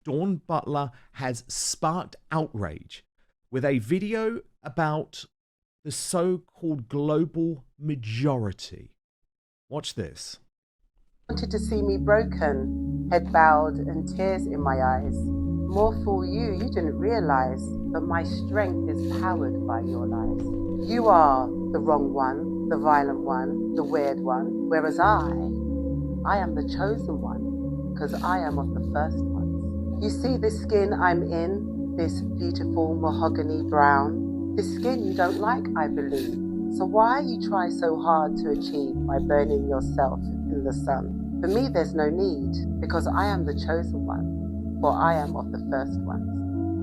Dawn Butler has sparked outrage with a video about the so-called global majority. Watch this. Wanted to see me broken, head bowed and tears in my eyes. More fool you didn't realize, but my strength is powered by your lies. You are the wrong one, the violent one, the weird one, whereas I am the chosen one, because I am of the first ones. You see this skin I'm in, this beautiful mahogany brown, this skin you don't like, I believe. So why you try so hard to achieve by burning yourself in the sun? For me, there's no need, because I am the chosen one, for I am of the first ones.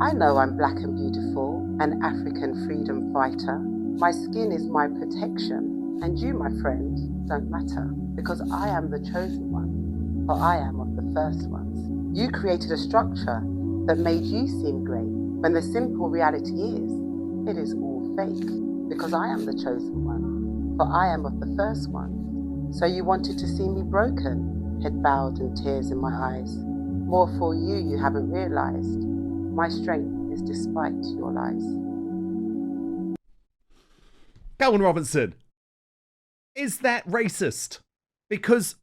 I know I'm black and beautiful, an African freedom fighter. My skin is my protection, and you, my friend, don't matter, because I am the chosen one, for I am of the first ones. You created a structure that made you seem great, when the simple reality is, it is all fake, because I am the chosen one, for I am of the first one. So you wanted to see me broken, head bowed and tears in my eyes. More for you haven't realized. My strength is despite your lies. Calvin Robinson, is that racist? Because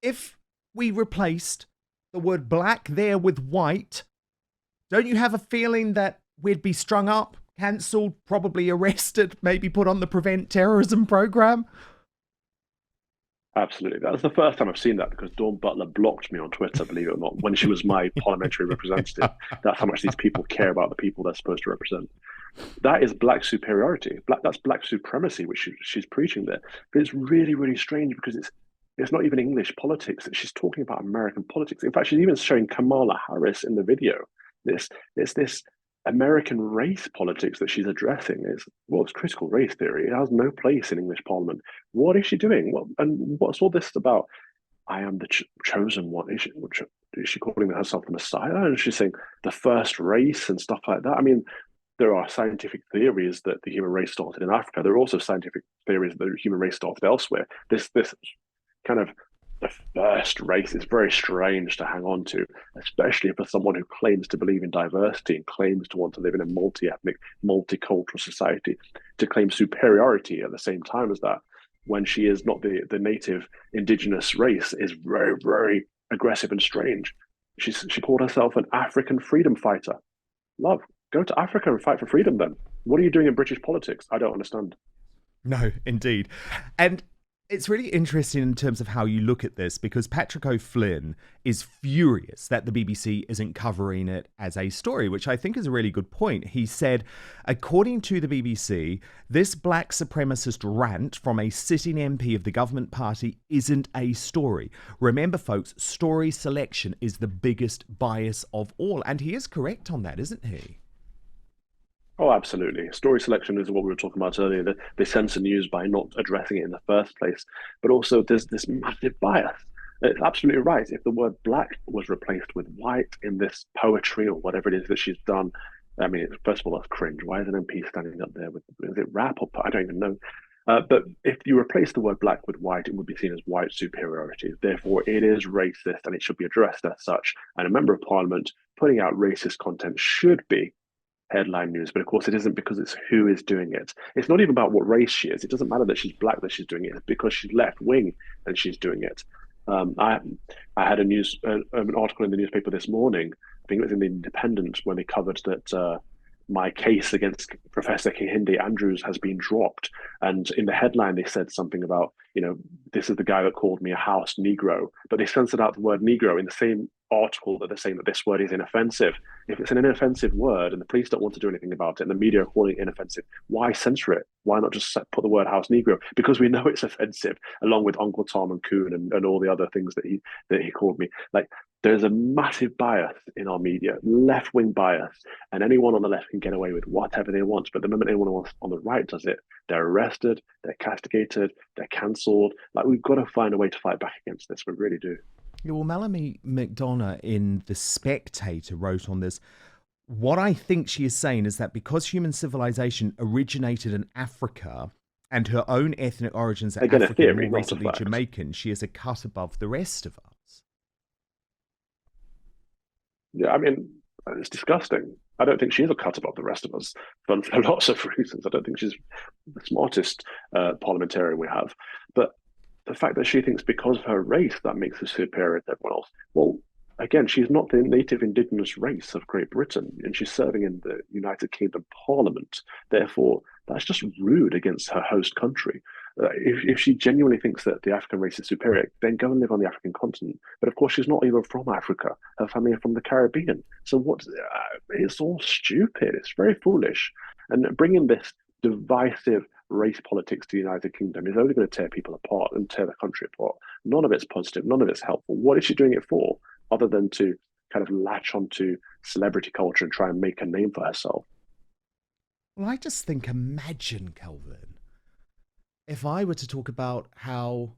if we replaced the word black there with white, don't you have a feeling that we'd be strung up, cancelled, probably arrested, maybe put on the Prevent Terrorism program? Absolutely. That was the first time I've seen that, because Dawn Butler blocked me on Twitter, believe it or not, when she was my parliamentary representative. That's how much these people care about the people they're supposed to represent. That is black superiority. That's black supremacy, which she's preaching there. But it's really, really strange, because it's not even English politics. She's talking about American politics. In fact, she's even showing Kamala Harris in the video. This American race politics that she's addressing. It's critical race theory. It has no place in English Parliament. What is she doing? What's all this about? I am the chosen one. Is she calling herself the Messiah? And she's saying the first race and stuff like that. I mean, there are scientific theories that the human race started in Africa. There are also scientific theories that the human race started elsewhere. This kind of the first race is very strange to hang on to, especially for someone who claims to believe in diversity and claims to want to live in a multi-ethnic, multicultural society. To claim superiority at the same time as that, when she is not the native indigenous race, is very, very aggressive and strange. She called herself an African freedom fighter. Love, go to Africa and fight for freedom then. What are you doing in British politics? I don't understand. No, indeed. And it's really interesting in terms of how you look at this, because Patrick O'Flynn is furious that the BBC isn't covering it as a story, which I think is a really good point. He said, according to the BBC, this black supremacist rant from a sitting MP of the government party isn't a story. Remember, folks, story selection is the biggest bias of all. And he is correct on that, isn't he? Oh, absolutely. Story selection is what we were talking about earlier. They censor news by not addressing it in the first place. But also, there's this massive bias. It's absolutely right. If the word black was replaced with white in this poetry or whatever it is that she's done, I mean, first of all, that's cringe. Why is an MP standing up there with, is it rap or I don't even know. But if you replace the word black with white, it would be seen as white superiority. Therefore, it is racist and it should be addressed as such. And a member of parliament putting out racist content should be headline news, but of course it isn't, because it's who is doing it. It's not even about what race she is. It doesn't matter that she's black that she's doing it. It's because she's left wing and she's doing it. I had an article in the newspaper this morning. I think it was in the Independent, when they covered that my case against Professor Kehinde Andrews has been dropped. And in the headline, they said something about, this is the guy that called me a house Negro, but they censored out the word Negro in the same article that they're saying that this word is inoffensive. If it's an inoffensive word and the police don't want to do anything about it and the media are calling it inoffensive, why censor it? Why not just put the word house Negro? Because we know it's offensive, along with Uncle Tom and Coon and all the other things that he called me. Like, there's a massive bias in our media, left-wing bias, and anyone on the left can get away with whatever they want. But the moment anyone on the right does it, they're arrested, they're castigated, they're cancelled. Like, we've got to find a way to fight back against this. We really do. Yeah, well, Melanie McDonough in The Spectator wrote on this. What I think she is saying is that because human civilization originated in Africa and her own ethnic origins are Again, African, theory, more not a recently fact. Jamaican, she is a cut above the rest of us. Yeah, I mean, it's disgusting. I don't think she's a cut above the rest of us for lots of reasons. I don't think she's the smartest parliamentarian we have. But the fact that she thinks because of her race that makes her superior to everyone else, well, again, she's not the native indigenous race of Great Britain, and she's serving in the United Kingdom Parliament. Therefore, that's just rude against her host country. If she genuinely thinks that the African race is superior, then go and live on the African continent. But of course, she's not even from Africa. Her family are from the Caribbean. So what? It's all stupid. It's very foolish. And bringing this divisive race politics to the United Kingdom is only going to tear people apart and tear the country apart. None of it's positive. None of it's helpful. What is she doing it for, other than to kind of latch onto celebrity culture and try and make a name for herself? Well, I just think, imagine, Kelvin, if I were to talk about how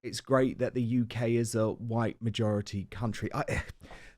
it's great that the UK is a white majority country.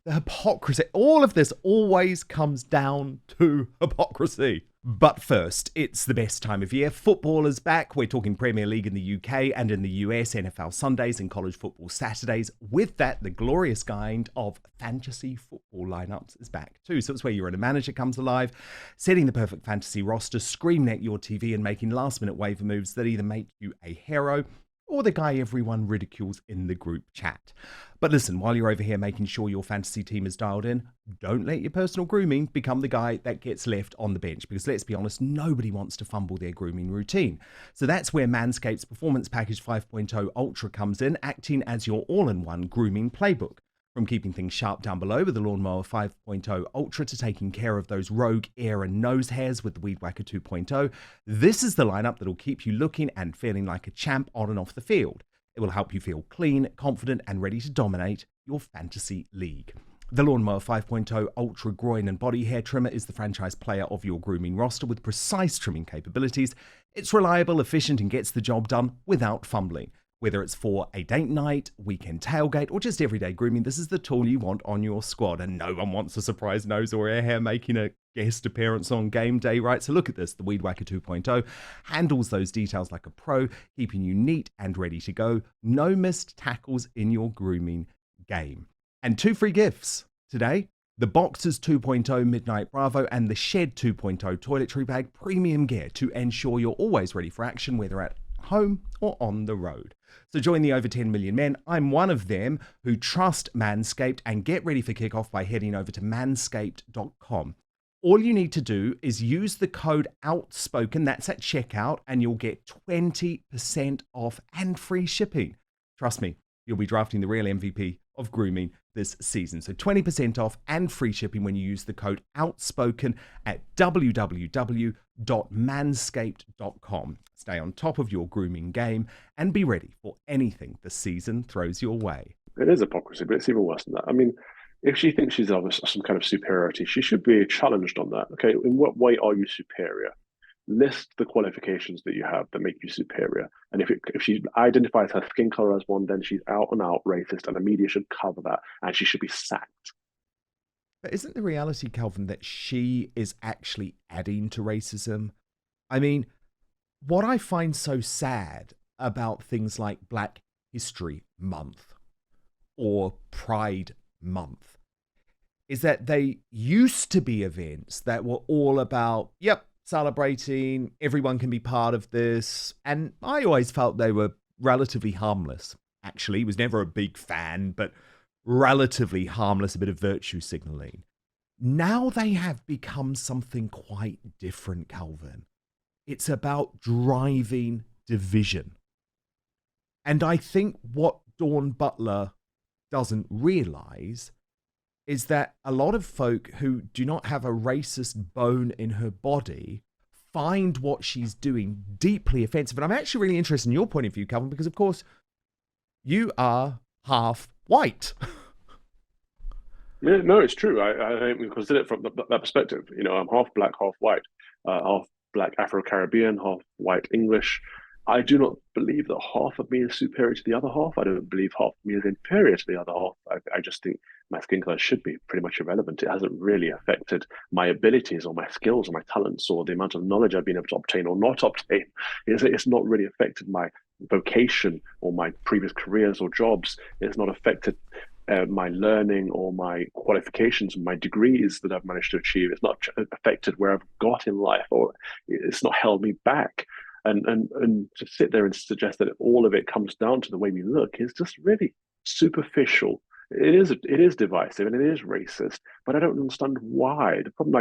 The hypocrisy, all of this always comes down to hypocrisy. But first, it's the best time of year. Football is back. We're talking Premier League in the UK and in the US, NFL Sundays and college football Saturdays. With that, the glorious kind of fantasy football lineups is back too. So it's where your inner manager comes alive, setting the perfect fantasy roster, screaming at your TV and making last-minute waiver moves that either make you a hero or the guy everyone ridicules in the group chat. But listen, while you're over here making sure your fantasy team is dialed in, don't let your personal grooming become the guy that gets left on the bench, because let's be honest, nobody wants to fumble their grooming routine. So that's where Manscaped's Performance Package 5.0 Ultra comes in, acting as your all-in-one grooming playbook. From keeping things sharp down below with the Lawnmower 5.0 Ultra to taking care of those rogue ear and nose hairs with the Weed Whacker 2.0, this is the lineup that'll keep you looking and feeling like a champ on and off the field. It will help you feel clean, confident, and ready to dominate your fantasy league. The Lawnmower 5.0 Ultra Groin and Body Hair Trimmer is the franchise player of your grooming roster with precise trimming capabilities. It's reliable, efficient, and gets the job done without fumbling. Whether it's for a date night, weekend tailgate, or just everyday grooming, this is the tool you want on your squad. And no one wants a surprise nose or ear hair making a guest appearance on game day, right? So look at this. The Weed Whacker 2.0 handles those details like a pro, keeping you neat and ready to go. No missed tackles in your grooming game. And 2 free gifts today. The Boxers 2.0 Midnight Bravo and the Shed 2.0 Toiletry Bag Premium Gear to ensure you're always ready for action, whether at home or on the road. So join the over 10 million men. I'm one of them who trust Manscaped, and get ready for kickoff by heading over to manscaped.com. All you need to do is use the code Outspoken, that's at checkout, and you'll get 20% off and free shipping. Trust me, you'll be drafting the real MVP of grooming this season. So 20% off and free shipping when you use the code Outspoken at www.manscaped.com. Stay on top of your grooming game and be ready for anything the season throws your way. It is hypocrisy, but it's even worse than that. I mean, if she thinks she's of some kind of superiority, she should be challenged on that. Okay, in what way are you superior? List the qualifications that you have that make you superior. And if she identifies her skin color as one, then she's out and out racist, and the media should cover that, and she should be sacked. But isn't the reality, Kelvin, that she is actually adding to racism? I mean, what I find so sad about things like Black History Month or Pride Month is that they used to be events that were all about, celebrating, everyone can be part of this. And I always felt they were relatively harmless. Actually, was never a big fan, but relatively harmless, a bit of virtue signaling. Now they have become something quite different, Calvin. It's about driving division. And I think what Dawn Butler doesn't realize is that a lot of folk who do not have a racist bone in her body find what she's doing deeply offensive. And I'm actually really interested in your point of view, Calvin, because of course you are half white. Yeah, no, it's true. I think we consider it from that perspective. You know, I'm half black, half white, half black Afro-Caribbean, half white English. I do not believe that half of me is superior to the other half. I don't believe half of me is inferior to the other half. I just think my skin color should be pretty much irrelevant. It hasn't really affected my abilities or my skills or my talents or the amount of knowledge I've been able to obtain or not obtain. It's not really affected my vocation or my previous careers or jobs. It's not affected my learning or my qualifications and my degrees that I've managed to achieve. It's not affected where I've got in life, or it's not held me back. And to sit there and suggest that all of it comes down to the way we look is just really superficial. It is divisive and it is racist, but I don't understand why. The problem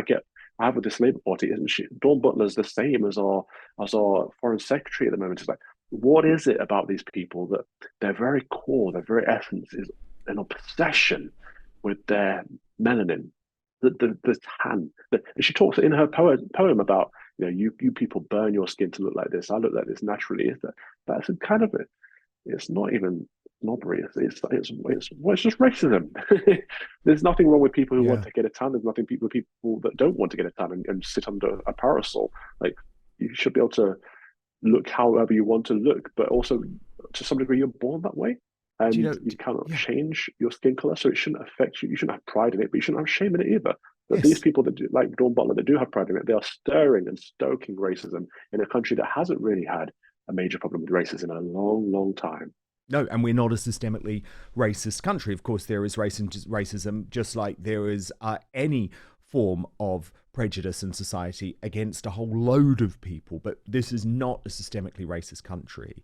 I have with this Labour Party isn't she Dawn Butler's the same as our foreign secretary at the moment. It's like, what is it about these people that their very core, their very essence is an obsession with their melanin, the tan. She talks in her poem about, you people burn your skin to look like this. I look like this naturally. That's a kind of it. It's not even snobbery. It's just racism. There's nothing wrong with people who want Yeah. to get a tan. There's nothing with people that don't want to get a tan and sit under a parasol. Like, you should be able to look however you want to look, but also to some degree you're born that way, Do you and know? you cannot Yeah. change your skin color, so it shouldn't affect you. You shouldn't have pride in it, but you shouldn't have shame in it either. But these Yes. people that do, like Dawn Butler, that do have pride in it, they are stirring and stoking racism in a country that hasn't really had a major problem with racism in a long, long time. No, and we're not a systemically racist country. Of course, there is racism, just like there is any form of prejudice in society against a whole load of people. But this is not a systemically racist country.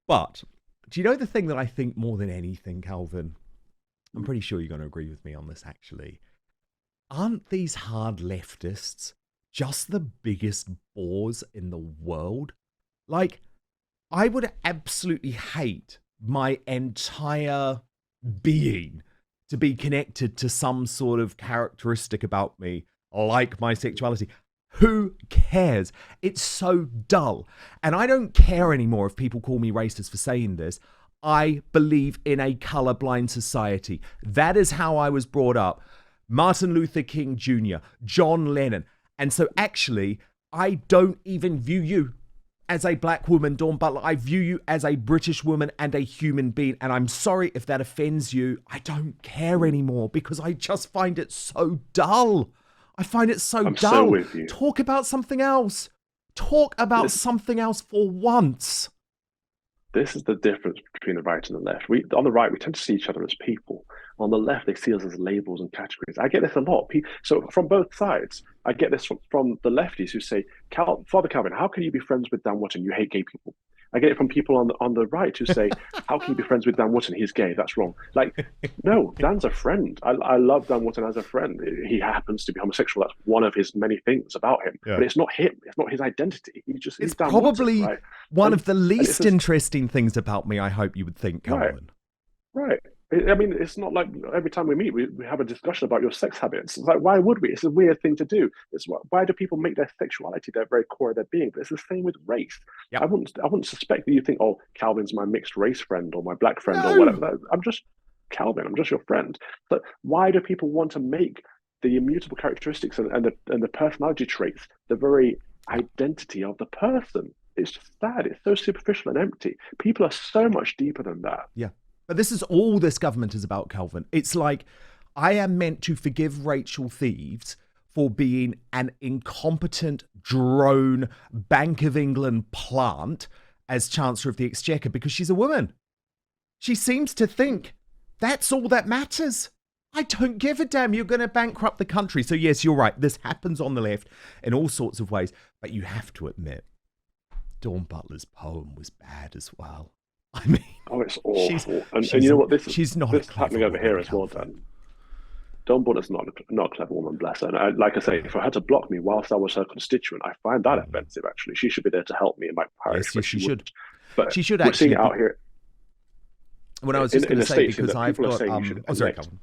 But do you know the thing that I think more than anything, Calvin? I'm pretty sure you're going to agree with me on this, actually. Aren't these hard leftists just the biggest bores in the world? Like, I would absolutely hate my entire being to be connected to some sort of characteristic about me, like my sexuality. Who cares? It's so dull. And I don't care anymore if people call me racist for saying this. I believe in a colorblind society. That is how I was brought up. Martin Luther King Jr., John Lennon. And so actually, I don't even view you as a black woman, Dawn Butler. I view you as a British woman and a human being. And I'm sorry if that offends you. I don't care anymore because I just find it so dull. I find it so I'm dull. so with you. Talk about something else. Talk about something else for once. This is the difference between the right and the left. On the right, we tend to see each other as people. On the left, they see us as labels and categories. I get this a lot. So from both sides, I get this from the lefties who say, Father Calvin, how can you be friends with Dan Wootton? You hate gay people. I get it from people on the right who say, how can you be friends with Dan Wootton? He's gay. That's wrong. Like, no, Dan's a friend. I love Dan Wootton as a friend. He happens to be homosexual. That's one of his many things about him. Yeah. But it's not him. It's not his identity. It's he's Dan probably Wootton, right? one And- of the and it's least just- interesting things about me, I hope you would think, Calvin. Right. I mean, it's not like every time we meet, we have a discussion about your sex habits. It's like, why would we? It's a weird thing to do. Why do people make their sexuality their very core of their being? But it's the same with race. Yep. I wouldn't suspect that you think, oh, Calvin's my mixed race friend or my black friend No. or whatever. I'm just Calvin. I'm just your friend. But why do people want to make the immutable characteristics and the personality traits the very identity of the person? It's just sad. It's so superficial and empty. People are so much deeper than that. Yeah. But this is all this government is about, Calvin. It's like, I am meant to forgive Rachel Thieves for being an incompetent drone Bank of England plant as Chancellor of the Exchequer because she's a woman. She seems to think that's all that matters. I don't give a damn. You're going to bankrupt the country. So yes, you're right. This happens on the left in all sorts of ways. But you have to admit, Dawn Butler's poem was bad as well. I mean, oh, it's awful. And she's you know what? she's not this is happening over here as well, Calvin. Dan. Dawn Butler's not a clever woman, bless her. And like I say, for her to block me whilst I was her constituent, I find that offensive. Actually, she should be there to help me in my parish. Yes, she should. wouldn't. But She should we're seeing actually it out here. When I was just in going to the say, States, because I've people are got saying you should sorry, elect- Calvin.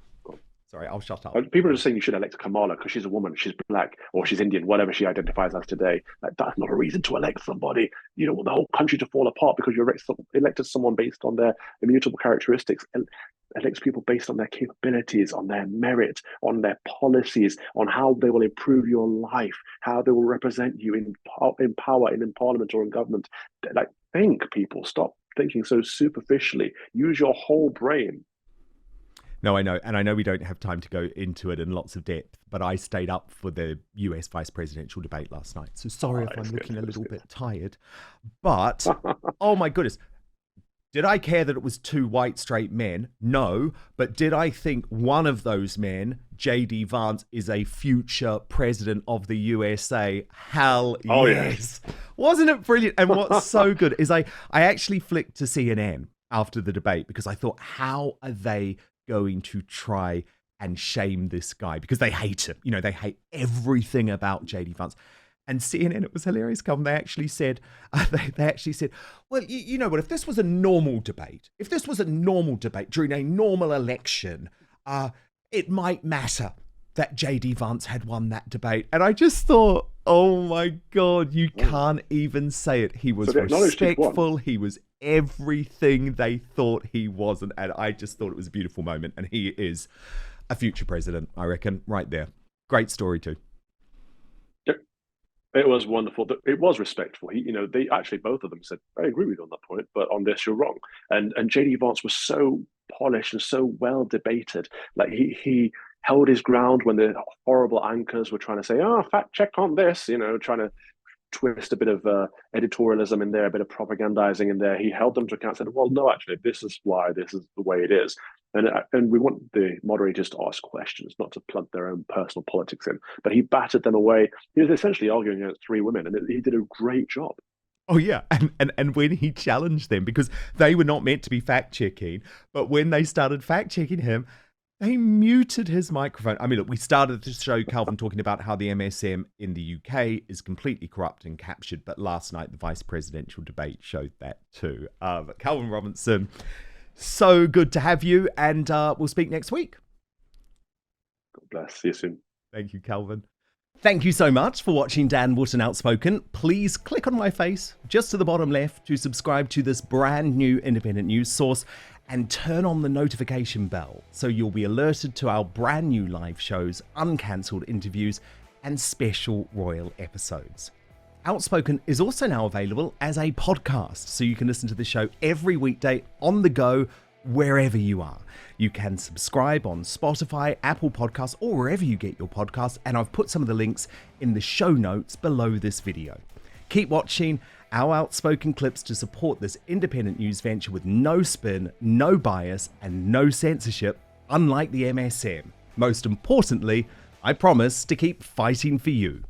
Sorry, I'll shut up. People are just saying you should elect Kamala because she's a woman, she's black, or she's Indian, whatever she identifies as today. Like, that's not a reason to elect somebody. You don't want the whole country to fall apart because you elected someone based on their immutable characteristics. Elects people based on their capabilities, on their merit, on their policies, on how they will improve your life, how they will represent you in power, in parliament or in government. Like, think, people. Stop thinking so superficially. Use your whole brain. No, I know. And I know we don't have time to go into it in lots of depth, but I stayed up for the US vice presidential debate last night. So sorry if I'm looking a little bit tired. But, oh my goodness. Did I care that it was two white straight men? No. But did I think one of those men, J.D. Vance, is a future president of the USA? Hell Oh, yes. Wasn't it brilliant? And what's so good is I actually flicked to CNN after the debate because I thought, how are they going to try and shame this guy? Because they hate him. They hate everything about J.D. Vance. And CNN, it was hilarious, Calvin. They actually said, well, you know what? If this was a normal debate, during a normal election, it might matter that J.D. Vance had won that debate. And I just thought, oh my God, you can't even say it. He was respectful. He was everything they thought he wasn't. And I just thought it was a beautiful moment. And he is a future president, I reckon, right there. Great story too. It was wonderful. It was respectful. They actually, both of them said, I agree with you on that point, but on this, you're wrong. And J.D. Vance was so polished and so well debated. Like he held his ground when the horrible anchors were trying to say, fact check on this, trying to twist a bit of editorialism in there, a bit of propagandizing in there. He held them to account and said, well, no, actually, this is why this is the way it is. And we want the moderators to ask questions, not to plug their own personal politics in. But he battered them away. He was essentially arguing against three women, and he did a great job. Oh, yeah. And when he challenged them, because they were not meant to be fact-checking, but when they started fact-checking him, they muted his microphone. I mean, look, we started to show Calvin talking about how the MSM in the UK is completely corrupt and captured, but last night the vice presidential debate showed that too. But Calvin Robinson, so good to have you, and we'll speak next week. God bless. See you soon. Thank you, Calvin. Thank you so much for watching Dan Wootton Outspoken. Please click on my face just to the bottom left to subscribe to this brand new independent news source and turn on the notification bell so you'll be alerted to our brand new live shows, uncancelled interviews, and special royal episodes. Outspoken is also now available as a podcast, so you can listen to the show every weekday on the go, wherever you are. You can subscribe on Spotify, Apple Podcasts, or wherever you get your podcasts, and I've put some of the links in the show notes below this video. Keep watching our Outspoken clips to support this independent news venture with no spin, no bias, and no censorship, unlike the MSM. Most importantly, I promise to keep fighting for you.